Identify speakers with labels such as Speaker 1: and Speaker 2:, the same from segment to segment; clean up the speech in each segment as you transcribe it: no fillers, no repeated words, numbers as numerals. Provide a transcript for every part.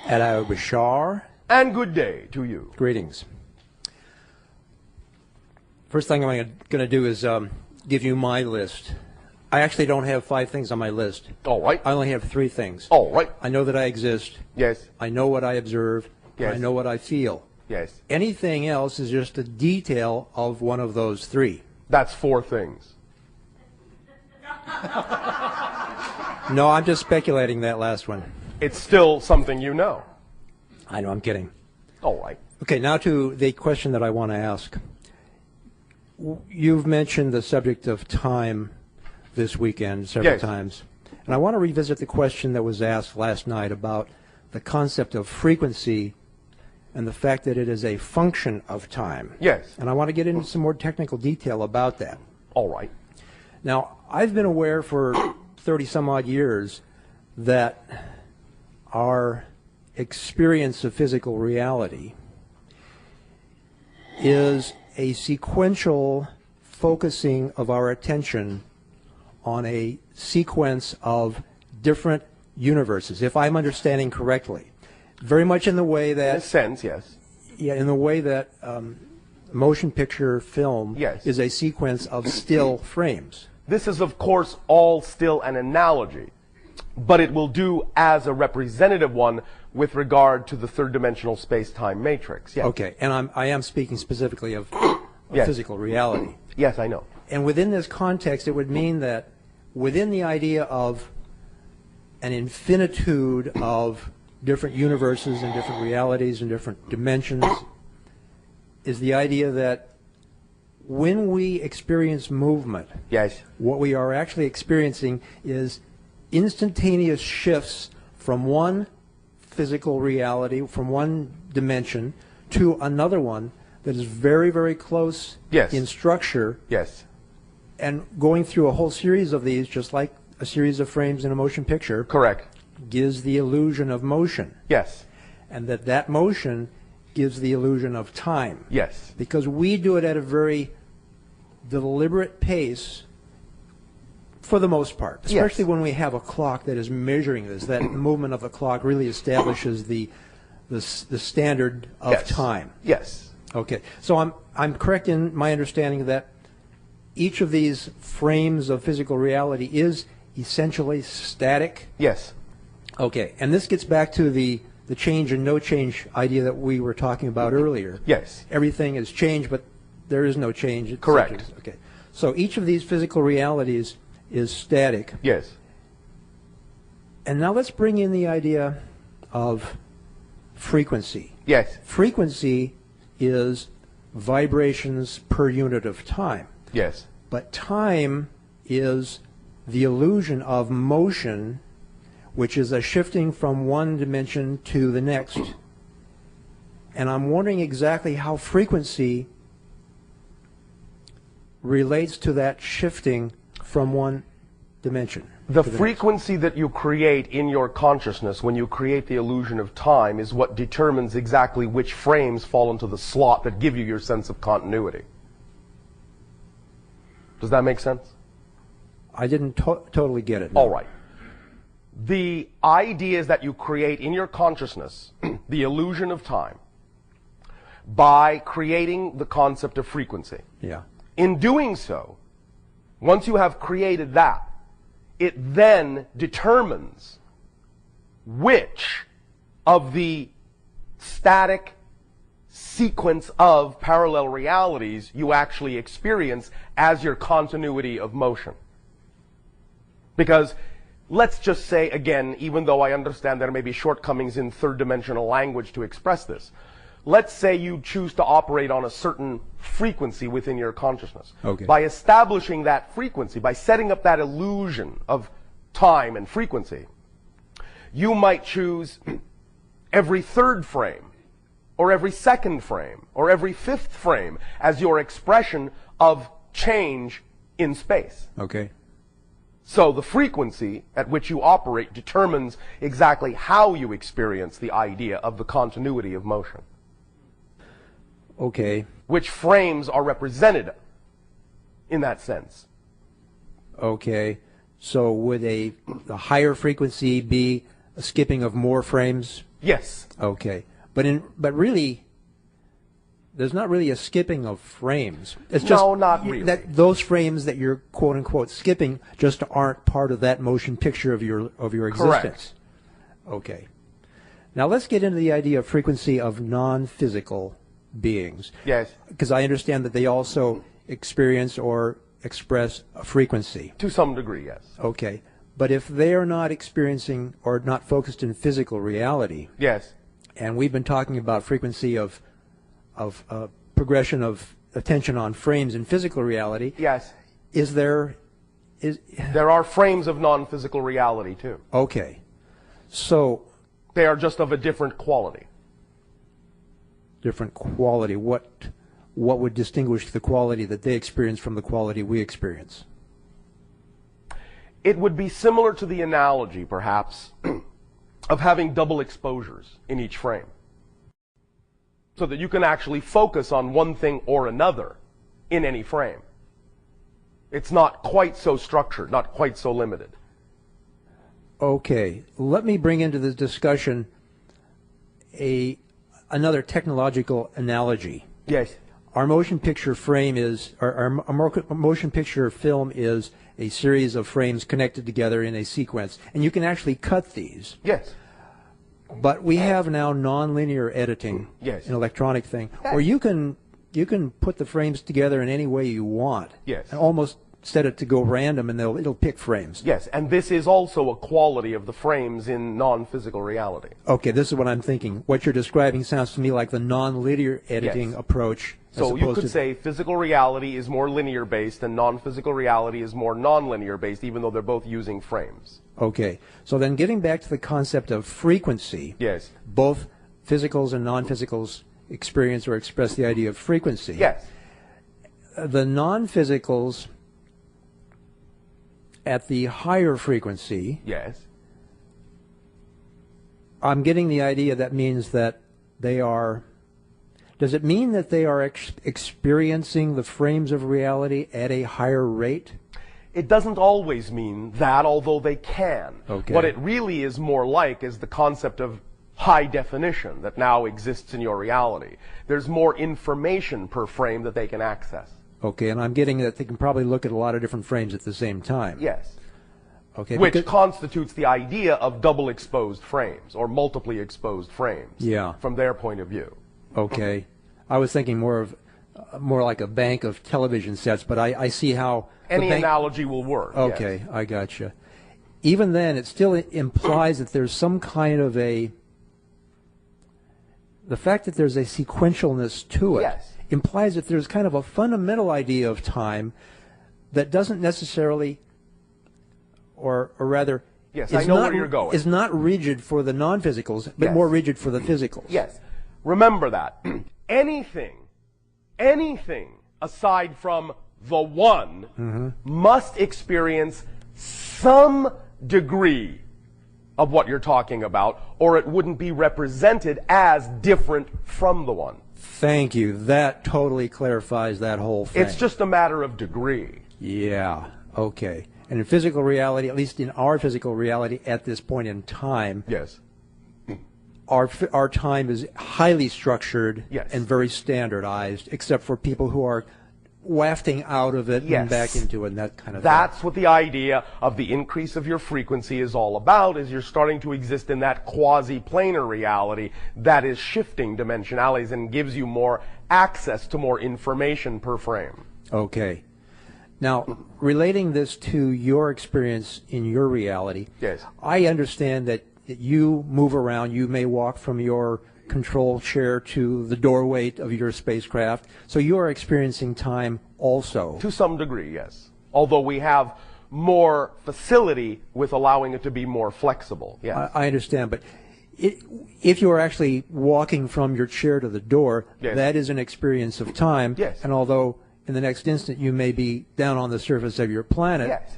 Speaker 1: Hello, Bashar.
Speaker 2: And good day to you.
Speaker 1: Greetings. First thing I'm going to do is give you my list. I actually don't have 5 things on my list.
Speaker 2: All right.
Speaker 1: I only have 3 things.
Speaker 2: All right.
Speaker 1: I know that I exist.
Speaker 2: Yes.
Speaker 1: I know what I observe.
Speaker 2: Yes.
Speaker 1: I know what I feel.
Speaker 2: Yes.
Speaker 1: Anything else is just a detail of one of those 3.
Speaker 2: That's 4 things.
Speaker 1: No, I'm just speculating that last one.
Speaker 2: It's still something you know.
Speaker 1: I know, I'm kidding.
Speaker 2: All right.
Speaker 1: Okay, now to the question that I want to ask. You've mentioned the subject of time this weekend several times. And I want to revisit the question that was asked last night about the concept of frequency and the fact that it is a function of time.
Speaker 2: Yes.
Speaker 1: And I want to get into some more technical detail about that.
Speaker 2: All right.
Speaker 1: Now, I've been aware for 30-some-odd years that our experience of physical reality is a sequential focusing of our attention on a sequence of different universes, if I'm understanding correctly. Very much in the way that...
Speaker 2: In a sense, yes.
Speaker 1: Yeah, in the way that motion picture film is a sequence of still frames.
Speaker 2: This is, of course, all still an analogy, but it will do as a representative one with regard to the third-dimensional space-time matrix. Yes.
Speaker 1: Okay, and I am speaking specifically of physical reality.
Speaker 2: Yes, I know.
Speaker 1: And within this context, it would mean that within the idea of an infinitude of different universes and different realities and different dimensions is the idea that when we experience movement, what we are actually experiencing is instantaneous shifts from one physical reality, from one dimension, to another one that is very, very close in structure.
Speaker 2: Yes.
Speaker 1: And going through a whole series of these, just like a series of frames in a motion picture,
Speaker 2: correct,
Speaker 1: gives the illusion of motion.
Speaker 2: Yes.
Speaker 1: And that motion gives the illusion of time.
Speaker 2: Yes.
Speaker 1: Because we do it at a very deliberate pace for the most part, especially when we have a clock that is measuring this. That movement of the clock really establishes the standard of time.
Speaker 2: Yes.
Speaker 1: Okay. So I'm correct in my understanding that each of these frames of physical reality is essentially static?
Speaker 2: Yes.
Speaker 1: Okay. And this gets back to the change and no change idea that we were talking about earlier.
Speaker 2: Yes.
Speaker 1: Everything is changed, but there is no change.
Speaker 2: Correct.
Speaker 1: Okay. So each of these physical realities is static.
Speaker 2: Yes.
Speaker 1: And now let's bring in the idea of frequency.
Speaker 2: Yes.
Speaker 1: Frequency is vibrations per unit of time.
Speaker 2: Yes.
Speaker 1: But time is the illusion of motion, which is a shifting from one dimension to the next. And I'm wondering exactly how frequency relates to that shifting from one dimension.
Speaker 2: The frequency that you create in your consciousness when you create the illusion of time is what determines exactly which frames fall into the slot that give you your sense of continuity. Does that make sense?
Speaker 1: I didn't totally get it.
Speaker 2: No. All right. The ideas that you create in your consciousness, the illusion of time, by creating the concept of frequency.
Speaker 1: Yeah.
Speaker 2: In doing so, once you have created that, it then determines which of the static sequence of parallel realities you actually experience as your continuity of motion. Because let's just say, again, even though I understand there may be shortcomings in third-dimensional language to express this, let's say you choose to operate on a certain frequency within your consciousness.
Speaker 1: Okay.
Speaker 2: By establishing that frequency, by setting up that illusion of time and frequency, you might choose every third frame, or every second frame, or every fifth frame as your expression of change in space.
Speaker 1: Okay.
Speaker 2: So the frequency at which you operate determines exactly how you experience the idea of the continuity of motion.
Speaker 1: Okay.
Speaker 2: Which frames are represented in that sense.
Speaker 1: Okay. So would the higher frequency be a skipping of more frames
Speaker 2: Yes.
Speaker 1: Okay. But really, there's not really a skipping of frames. It's
Speaker 2: No, not really.
Speaker 1: Those frames that you're quote unquote skipping just aren't part of that motion picture of your existence.
Speaker 2: Correct.
Speaker 1: Okay. Now let's get into the idea of frequency of non-physical beings.
Speaker 2: Yes.
Speaker 1: Because I understand that they also experience or express a frequency.
Speaker 2: To some degree, yes.
Speaker 1: Okay. But if they are not experiencing or not focused in physical reality,
Speaker 2: Yes.
Speaker 1: and we've been talking about frequency of progression of attention on frames in physical reality,
Speaker 2: Yes.
Speaker 1: There
Speaker 2: are frames of non-physical reality, too.
Speaker 1: okay. So
Speaker 2: They are just of a different quality.
Speaker 1: different quality. What would distinguish the quality that they experience from the quality we experience?
Speaker 2: It would be similar to the analogy, perhaps, of having double exposures in each frame. So that you can actually focus on one thing or another in any frame. It's not quite so structured, not quite so limited.
Speaker 1: Okay. Let me bring into this discussion another technological analogy.
Speaker 2: Yes.
Speaker 1: Our motion picture frame is, our motion picture film is a series of frames connected together in a sequence, and you can actually cut these.
Speaker 2: Yes.
Speaker 1: But we have now nonlinear editing,
Speaker 2: Yes.
Speaker 1: an electronic thing, where you can put the frames together in any way you want,
Speaker 2: Yes.
Speaker 1: and almost set it to go random, and it'll pick frames.
Speaker 2: Yes, and this is also a quality of the frames in non-physical reality.
Speaker 1: Okay, this is what I'm thinking. What you're describing sounds to me like the nonlinear editing
Speaker 2: Yes.
Speaker 1: approach.
Speaker 2: So you could say physical reality is more linear based and non-physical reality is more non-linear based, even though they're both using frames.
Speaker 1: Okay, so then getting back to the concept of frequency,
Speaker 2: Yes.
Speaker 1: both physicals and non-physicals experience or express the idea of frequency.
Speaker 2: Yes.
Speaker 1: The non-physicals at the higher frequency,
Speaker 2: Yes.
Speaker 1: I'm getting the idea that means that they are, does it mean that they are experiencing the frames of reality at a higher rate?
Speaker 2: It doesn't always mean that, although they can.
Speaker 1: Okay.
Speaker 2: What it really is more like is the concept of high definition that now exists in your reality. There's more information per frame that they can access.
Speaker 1: Okay, and I'm getting that they can probably look at a lot of different frames at the same time.
Speaker 2: Yes.
Speaker 1: Okay.
Speaker 2: Which
Speaker 1: because-
Speaker 2: constitutes the idea of double exposed frames or multiply exposed frames.
Speaker 1: Yeah.
Speaker 2: From their point of view.
Speaker 1: Okay. I was thinking more like a bank of television sets, but I see how
Speaker 2: Any analogy will work.
Speaker 1: Okay,
Speaker 2: Yes.
Speaker 1: I gotcha. Even then, it still implies that there's some kind of the fact that there's a sequentialness to it
Speaker 2: Yes.
Speaker 1: implies that there's kind of a fundamental idea of time that doesn't necessarily, or rather,
Speaker 2: Yes,
Speaker 1: is
Speaker 2: I know
Speaker 1: not,
Speaker 2: where you're going.
Speaker 1: is not rigid for the non-physicals, but
Speaker 2: Yes.
Speaker 1: more rigid for the physicals.
Speaker 2: Yes. Remember that. anything aside from the one must experience some degree of what you're talking about, or it wouldn't be represented as different from the one.
Speaker 1: Thank you. That totally clarifies that whole thing.
Speaker 2: It's just a matter of degree.
Speaker 1: Yeah, okay. And in physical reality, at least in our physical reality at this point in time,
Speaker 2: Yes.
Speaker 1: our time is highly structured
Speaker 2: Yes.
Speaker 1: and very standardized, except for people who are wafting out of it
Speaker 2: Yes.
Speaker 1: and back into it and that kind of
Speaker 2: That's what the idea of the increase of your frequency is all about, is you're starting to exist in that quasi-planar reality that is shifting dimensionalities and gives you more access to more information per frame.
Speaker 1: thing. Okay. Now, relating this to your experience in your reality,
Speaker 2: Yes.
Speaker 1: I understand that you move around. You may walk from your control chair to the doorway of your spacecraft. So you are experiencing time also.
Speaker 2: To some degree, yes. Although we have more facility with allowing it to be more flexible. Yes.
Speaker 1: I understand, but if you are actually walking from your chair to the door,
Speaker 2: Yes.
Speaker 1: that is an experience of time.
Speaker 2: Yes.
Speaker 1: And although in the next instant you may be down on the surface of your planet,
Speaker 2: Yes.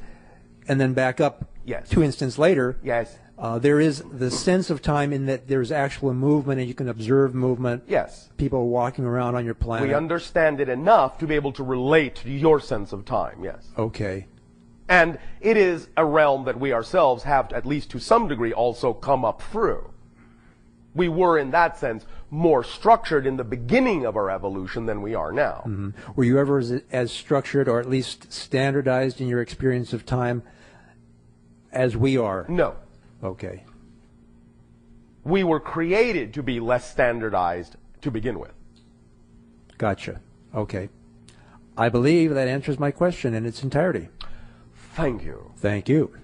Speaker 1: and then back up
Speaker 2: Yes.
Speaker 1: 2 instants later,
Speaker 2: Yes.
Speaker 1: there is the sense of time in that there's actual movement and you can observe movement.
Speaker 2: Yes.
Speaker 1: People walking around on your planet.
Speaker 2: We understand it enough to be able to relate to your sense of time, yes.
Speaker 1: Okay.
Speaker 2: And it is a realm that we ourselves have, at least to some degree, also come up through. We were, in that sense, more structured in the beginning of our evolution than we are now.
Speaker 1: Mm-hmm. Were you ever as structured or at least standardized in your experience of time as we are?
Speaker 2: No.
Speaker 1: Okay.
Speaker 2: We were created to be less standardized to begin with.
Speaker 1: Gotcha. Okay. I believe that answers my question in its entirety.
Speaker 2: Thank you.
Speaker 1: Thank you.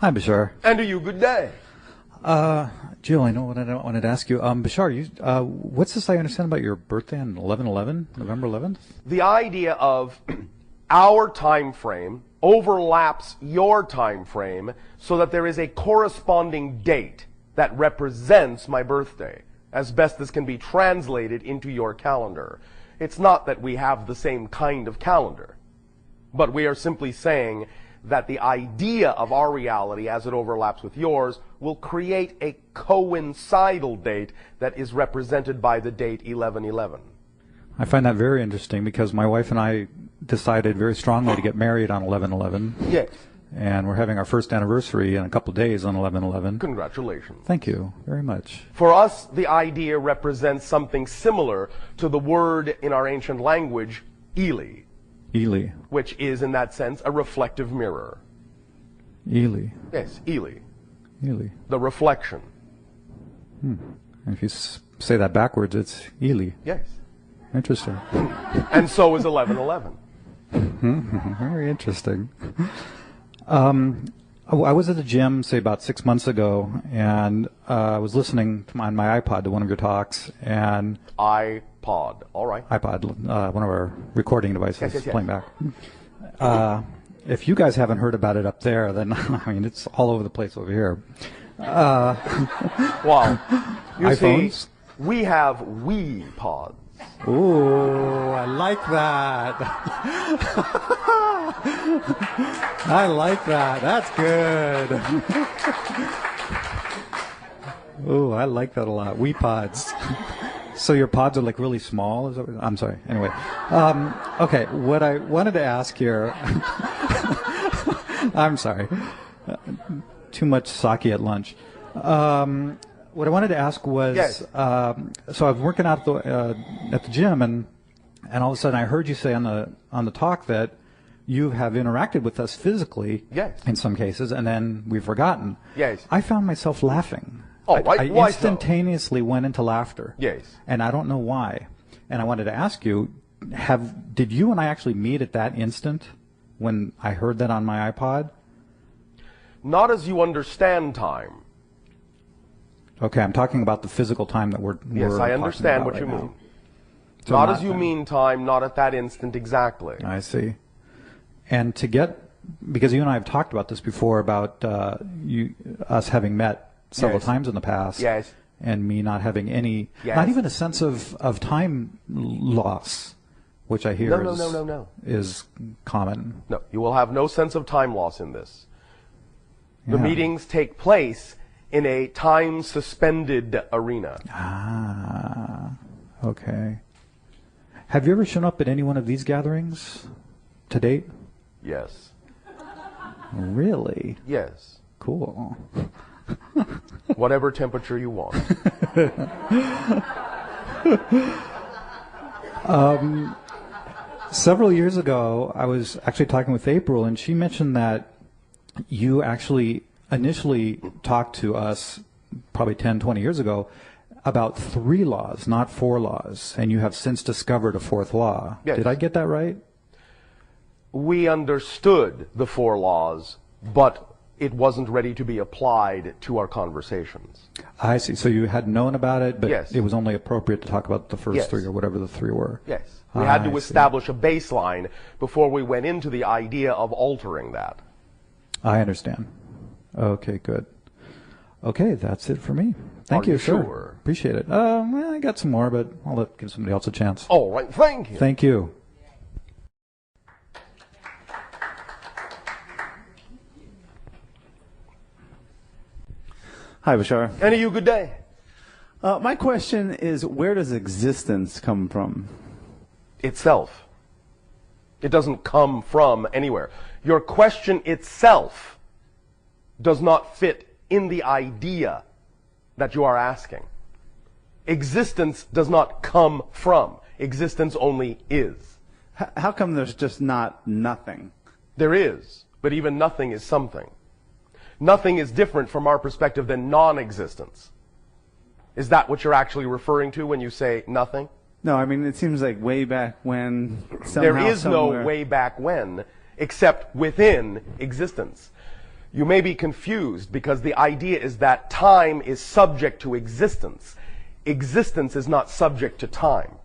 Speaker 3: Hi, Bashar.
Speaker 2: And to you, good day.
Speaker 3: Jill, I know what I wanted to ask you. Bashar, what's this I understand about your birthday on 11/11, November 11th?
Speaker 2: The idea of our time frame overlaps your time frame so that there is a corresponding date that represents my birthday, as best as can be translated into your calendar. It's not that we have the same kind of calendar, but we are simply saying that the idea of our reality as it overlaps with yours will create a coincidental date that is represented by the date 11/11.
Speaker 3: I find that very interesting because my wife and I decided very strongly to get married on 11/11.
Speaker 2: Yes.
Speaker 3: And we're having our first anniversary in a couple of days on 11/11.
Speaker 2: Congratulations.
Speaker 3: Thank you very much.
Speaker 2: For us, the idea represents something similar to the word in our ancient language, Eli,
Speaker 3: Eli.
Speaker 2: which is, in that sense, a reflective mirror.
Speaker 3: Eli.
Speaker 2: Yes, Eli,
Speaker 3: Eli.
Speaker 2: the reflection.
Speaker 3: And if you say that backwards, it's Eli.
Speaker 2: Yes.
Speaker 3: Interesting.
Speaker 2: And so is 11/11.
Speaker 3: Very interesting. I was at the gym, say about 6 months ago, and I was listening on my iPod to one of your talks, and
Speaker 2: iPod, all right.
Speaker 3: iPod, one of our recording devices,
Speaker 2: Yes.
Speaker 3: playing back. If you guys haven't heard about it up there, then I mean it's all over the place over here.
Speaker 2: Well, you
Speaker 3: iPhones?
Speaker 2: see, we have Wii pods.
Speaker 1: Ooh, I like that. I like that. That's good. Ooh, I like that a lot. Wii pods. So your pods are like really small? Is that what, I'm sorry. Anyway. Okay, what I wanted to ask here. I'm sorry. Too much sake at lunch. What I wanted to ask was,
Speaker 2: Yes.
Speaker 3: so I'm working out at the gym, and all of a sudden I heard you say on the talk that you have interacted with us physically,
Speaker 2: Yes.
Speaker 3: in some cases, and then we've forgotten.
Speaker 2: Yes.
Speaker 3: I found myself laughing.
Speaker 2: Oh,
Speaker 3: I
Speaker 2: why so?
Speaker 3: instantaneously went into laughter.
Speaker 2: Yes.
Speaker 3: And I don't know why. And I wanted to ask you, did you and I actually meet at that instant when I heard that on my iPod?
Speaker 2: Not as you understand time.
Speaker 3: Okay, I'm talking about the physical time that we're
Speaker 2: Yes, I
Speaker 3: talking
Speaker 2: understand
Speaker 3: about
Speaker 2: what
Speaker 3: right
Speaker 2: you
Speaker 3: now.
Speaker 2: mean.
Speaker 3: So
Speaker 2: Not as you mean time, not at that instant exactly.
Speaker 3: I see. And because you and I have talked about this before about us having met several
Speaker 2: Yes.
Speaker 3: times in the past.
Speaker 2: Yes.
Speaker 3: And me not having any,
Speaker 2: Yes.
Speaker 3: not even a sense of time loss, which I hear
Speaker 2: No.
Speaker 3: is common.
Speaker 2: No, you will have no sense of time loss in this. The
Speaker 3: Yeah.
Speaker 2: meetings take place in a time-suspended arena.
Speaker 3: Ah, okay. Have you ever shown up at any one of these gatherings to date?
Speaker 2: Yes.
Speaker 3: Really?
Speaker 2: Yes.
Speaker 3: Cool.
Speaker 2: Whatever temperature you want.
Speaker 3: Several years ago, I was actually talking with April, and she mentioned that you actually initially talked to us probably 10, 20 years ago about 3 laws, not 4 laws, and you have since discovered a 4th law.
Speaker 2: Yes.
Speaker 3: Did I get that right?
Speaker 2: We understood the 4 laws, but it wasn't ready to be applied to our conversations.
Speaker 3: I see. So you had known about it, but
Speaker 2: Yes.
Speaker 3: it was only appropriate to talk about the first
Speaker 2: Yes.
Speaker 3: 3 or whatever the 3 were.
Speaker 2: Yes. We had
Speaker 3: I
Speaker 2: to
Speaker 3: see.
Speaker 2: establish a baseline before we went into the idea of altering that.
Speaker 3: I understand. Okay, good. Okay, that's it for me. Thank
Speaker 2: Are you
Speaker 3: sir.
Speaker 2: sure?
Speaker 3: Appreciate it. Well, I got some more, but I'll give somebody else a chance.
Speaker 2: All right, thank you.
Speaker 3: Thank you.
Speaker 4: Hi, Bashar.
Speaker 2: And to you, good day.
Speaker 4: My question is, where does existence come from?
Speaker 2: itself. It doesn't come from anywhere. Your question itself does not fit in the idea that you are asking. Existence does not come from. Existence only is.
Speaker 4: How come there's just not nothing?
Speaker 2: There is, but even nothing is something. Nothing is different from our perspective than non-existence. Is that what you're actually referring to when you say nothing?
Speaker 4: No, I mean, it seems like way back when, somehow,
Speaker 2: There is
Speaker 4: somewhere.
Speaker 2: no way back when, except within existence. You may be confused because the idea is that time is subject to existence. Existence is not subject to time.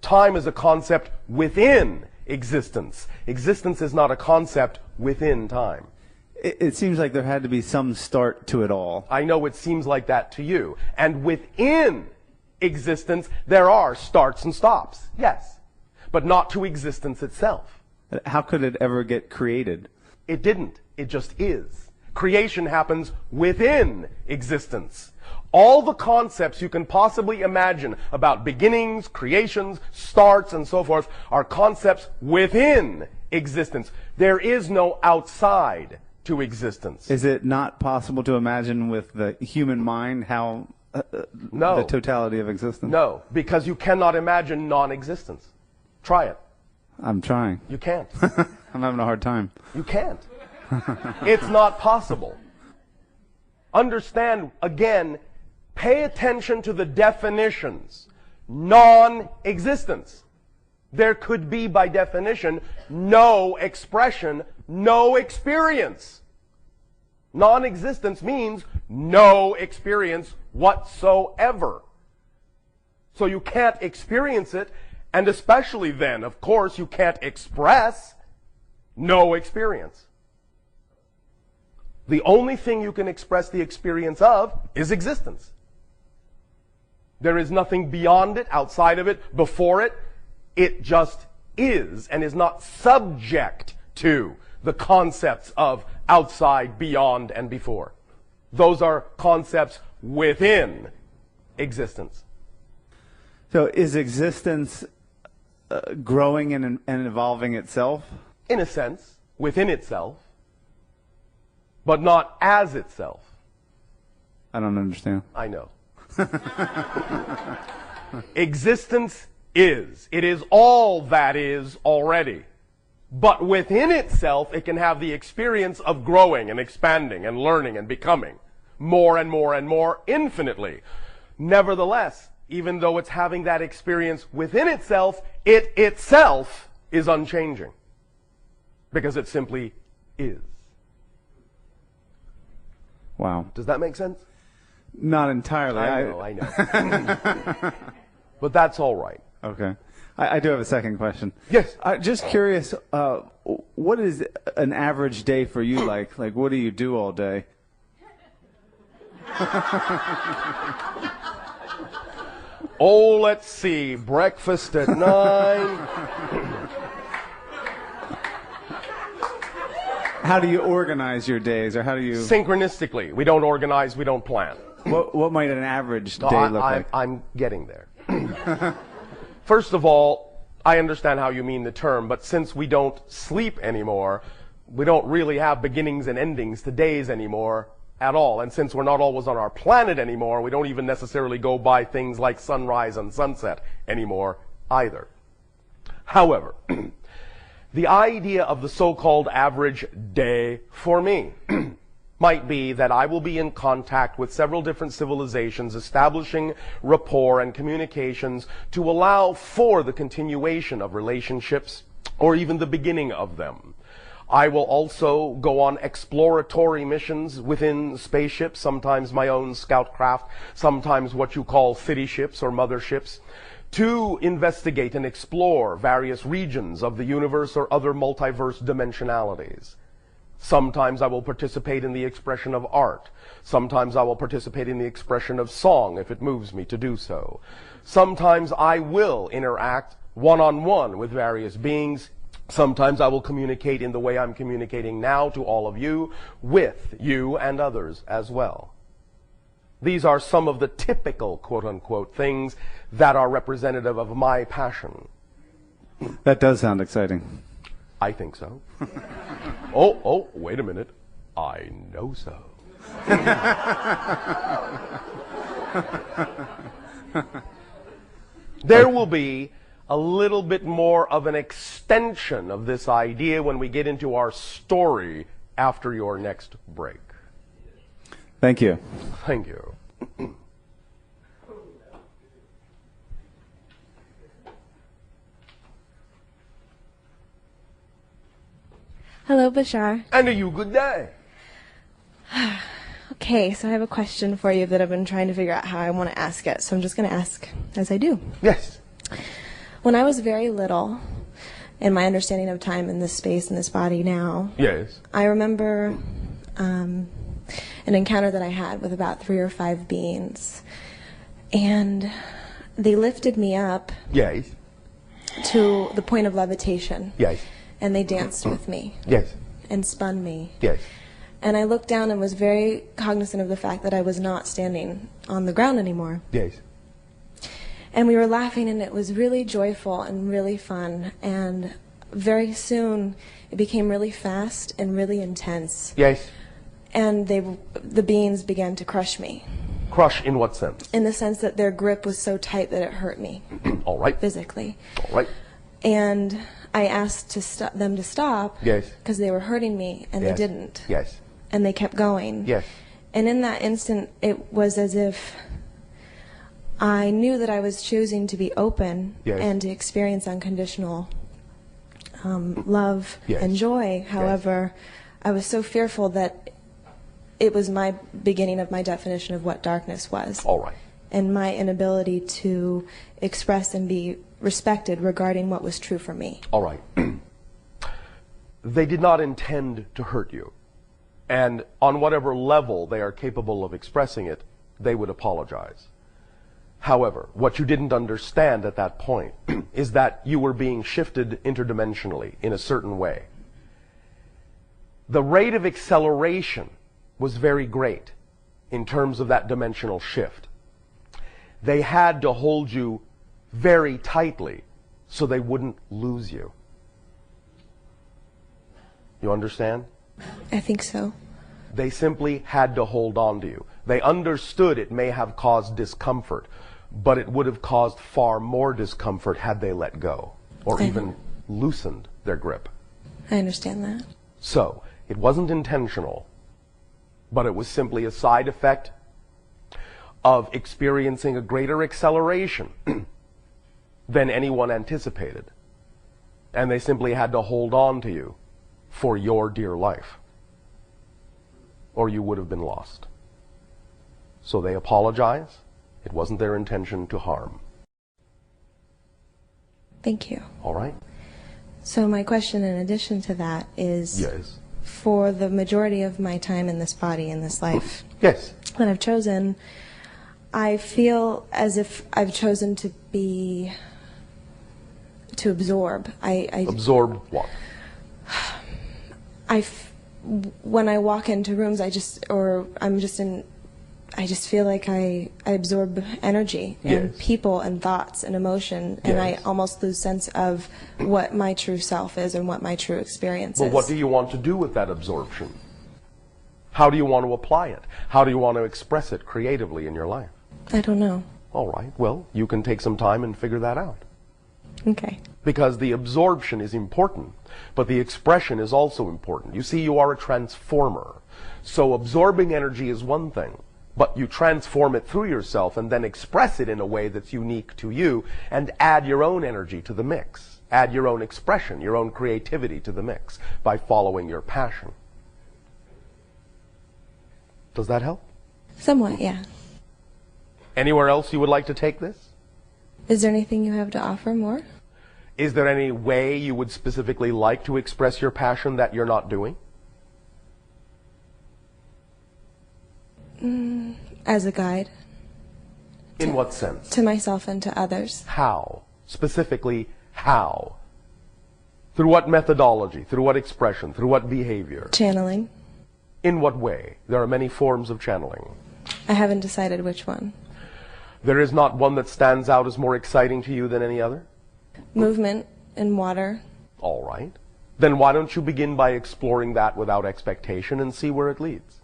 Speaker 2: Time is a concept within existence. Existence is not a concept within time.
Speaker 4: It seems like there had to be some start to it all.
Speaker 2: I know it seems like that to you. And within existence, there are starts and stops. Yes. But not to existence itself.
Speaker 4: How could it ever get created?
Speaker 2: It didn't. It just is. Creation happens within existence. All the concepts you can possibly imagine about beginnings, creations, starts, and so forth are concepts within existence. There is no outside to existence.
Speaker 4: Is it not possible to imagine with the human mind how
Speaker 2: No.
Speaker 4: the totality of existence?
Speaker 2: No, because you cannot imagine non-existence. Try it.
Speaker 4: I'm trying.
Speaker 2: You can't.
Speaker 4: I'm having a hard time.
Speaker 2: You can't. It's not possible. Understand, again, pay attention to the definitions. Non-existence. There could be, by definition, no expression, no experience. Non-existence means no experience whatsoever. So you can't experience it, and especially then, of course, you can't express no experience. The only thing you can express the experience of is existence. There is nothing beyond it, outside of it, before it. It just is and is not subject to the concepts of outside, beyond, and before. Those are concepts within existence.
Speaker 4: So is existence growing and evolving itself?
Speaker 2: In a sense, within itself, but not as itself.
Speaker 4: I don't understand.
Speaker 2: I know. Existence is. It is all that is already. But within itself, it can have the experience of growing and expanding and learning and becoming more and more and more infinitely. Nevertheless, even though it's having that experience within itself, it itself is unchanging. Because it simply is.
Speaker 4: Wow.
Speaker 2: Does that make sense?
Speaker 4: Not entirely.
Speaker 2: I know. But that's all right.
Speaker 4: Okay. I do have a second question.
Speaker 2: Yes.
Speaker 4: Just curious, what is an average day for you like? Like, what do you do all day?
Speaker 2: Oh, let's see. Breakfast at 9.
Speaker 4: How do you organize your days, or how do you...
Speaker 2: Synchronistically. We don't organize, we don't plan.
Speaker 4: What might an average day look like?
Speaker 2: I'm getting there. First of all, I understand how you mean the term, but since we don't sleep anymore, we don't really have beginnings and endings to days anymore at all. And since we're not always on our planet anymore, we don't even necessarily go by things like sunrise and sunset anymore either. However, the idea of the so-called average day for me might be that I will be in contact with several different civilizations, establishing rapport and communications to allow for the continuation of relationships or even the beginning of them. I will also go on exploratory missions within spaceships, sometimes my own scout craft, sometimes what you call city ships or motherships, to investigate and explore various regions of the universe or other multiverse dimensionalities. Sometimes I will participate in the expression of art. Sometimes I will participate in the expression of song if it moves me to do so. Sometimes I will interact one-on-one with various beings. Sometimes I will communicate in the way I'm communicating now to all of you, with you and others as well. These are some of the typical, quote-unquote, things that are representative of my passion.
Speaker 4: That does sound exciting.
Speaker 2: I think so. Oh, wait a minute. I know so. There will be a little bit more of an extension of this idea when we get into our story after your next break.
Speaker 4: Thank you.
Speaker 2: Thank you.
Speaker 5: Hello, Bashar.
Speaker 2: And a you good day.
Speaker 5: Okay, so I have a question for you that I've been trying to figure out how I want to ask it, so I'm just going to ask as I do.
Speaker 2: Yes.
Speaker 5: When I was very little, in my understanding of time in this space, in this body now,
Speaker 2: Yes.
Speaker 5: I remember an encounter that I had with about 3 or 5 beings, and they lifted me up
Speaker 2: Yes.
Speaker 5: to the point of levitation,
Speaker 2: Yes.
Speaker 5: and they danced with me
Speaker 2: Yes.
Speaker 5: and spun me.
Speaker 2: Yes.
Speaker 5: And I looked down and was very cognizant of the fact that I was not standing on the ground anymore.
Speaker 2: Yes.
Speaker 5: And we were laughing, and it was really joyful and really fun. And very soon, it became really fast and really intense.
Speaker 2: Yes.
Speaker 5: And the beings began to crush me,
Speaker 2: Crush in what sense?
Speaker 5: in the sense that their grip was so tight that it hurt me
Speaker 2: All right.
Speaker 5: physically.
Speaker 2: All right.
Speaker 5: And I asked them to stop
Speaker 2: Yes.
Speaker 5: because they were hurting me, and
Speaker 2: Yes.
Speaker 5: they didn't.
Speaker 2: Yes.
Speaker 5: And they kept going.
Speaker 2: Yes.
Speaker 5: And in that instant, it was as if I knew that I was choosing to be open
Speaker 2: Yes.
Speaker 5: and to experience unconditional love
Speaker 2: Yes.
Speaker 5: and joy. However, I was so fearful that it was my beginning of my definition of what darkness was,
Speaker 2: All right.
Speaker 5: and my inability to express and be respected regarding what was true for me.
Speaker 2: All right. They did not intend to hurt you. And on whatever level they are capable of expressing it, they would apologize. However, what you didn't understand at that point is that you were being shifted interdimensionally in a certain way. The rate of acceleration was very great in terms of that dimensional shift. They had to hold you very tightly so they wouldn't lose you. You understand?
Speaker 5: I think so.
Speaker 2: They simply had to hold on to you. They understood it may have caused discomfort, but it would have caused far more discomfort had they let go or even loosened their grip.
Speaker 5: I understand that.
Speaker 2: So, it wasn't intentional, but it was simply a side effect of experiencing a greater acceleration than anyone anticipated. And they simply had to hold on to you for your dear life, or you would have been lost. So they apologize. It wasn't their intention to harm.
Speaker 5: Thank you.
Speaker 2: All right?
Speaker 5: So my question in addition to that is,
Speaker 2: Yes.
Speaker 5: for the majority of my time in this body, in this life
Speaker 2: Yes.
Speaker 5: that I've chosen, I feel as if I've chosen to absorb.
Speaker 2: Absorb what?
Speaker 5: When I walk into rooms, I just feel like I absorb energy and
Speaker 2: Yes.
Speaker 5: people and thoughts and emotion, and
Speaker 2: Yes.
Speaker 5: I almost lose sense of what my true self is and what my true experience
Speaker 2: Well,
Speaker 5: is.
Speaker 2: what do you want to do with that absorption? How do you want to apply it? How do you want to express it creatively in your life?
Speaker 5: I don't know.
Speaker 2: All right, well, you can take some time and figure that out.
Speaker 5: Okay.
Speaker 2: Because the absorption is important, but the expression is also important. You see, you are a transformer. So absorbing energy is one thing, but you transform it through yourself and then express it in a way that's unique to you and add your own energy to the mix. Add your own expression, your own creativity to the mix by following your passion. Does that help?
Speaker 5: Somewhat, yeah.
Speaker 2: Anywhere else you would like to take this?
Speaker 5: Is there anything you have to offer more?
Speaker 2: Is there any way you would specifically like to express your passion that you're not doing?
Speaker 5: As a guide
Speaker 2: In what sense?
Speaker 5: to myself and to others.
Speaker 2: How? Specifically, how? Through what methodology? Through what expression? Through what behavior?
Speaker 5: Channeling.
Speaker 2: In what way? There are many forms of channeling.
Speaker 5: I haven't decided which one.
Speaker 2: There is not one that stands out as more exciting to you than any other?
Speaker 5: Movement in water.
Speaker 2: All right. Then why don't you begin by exploring that without expectation and see where it leads?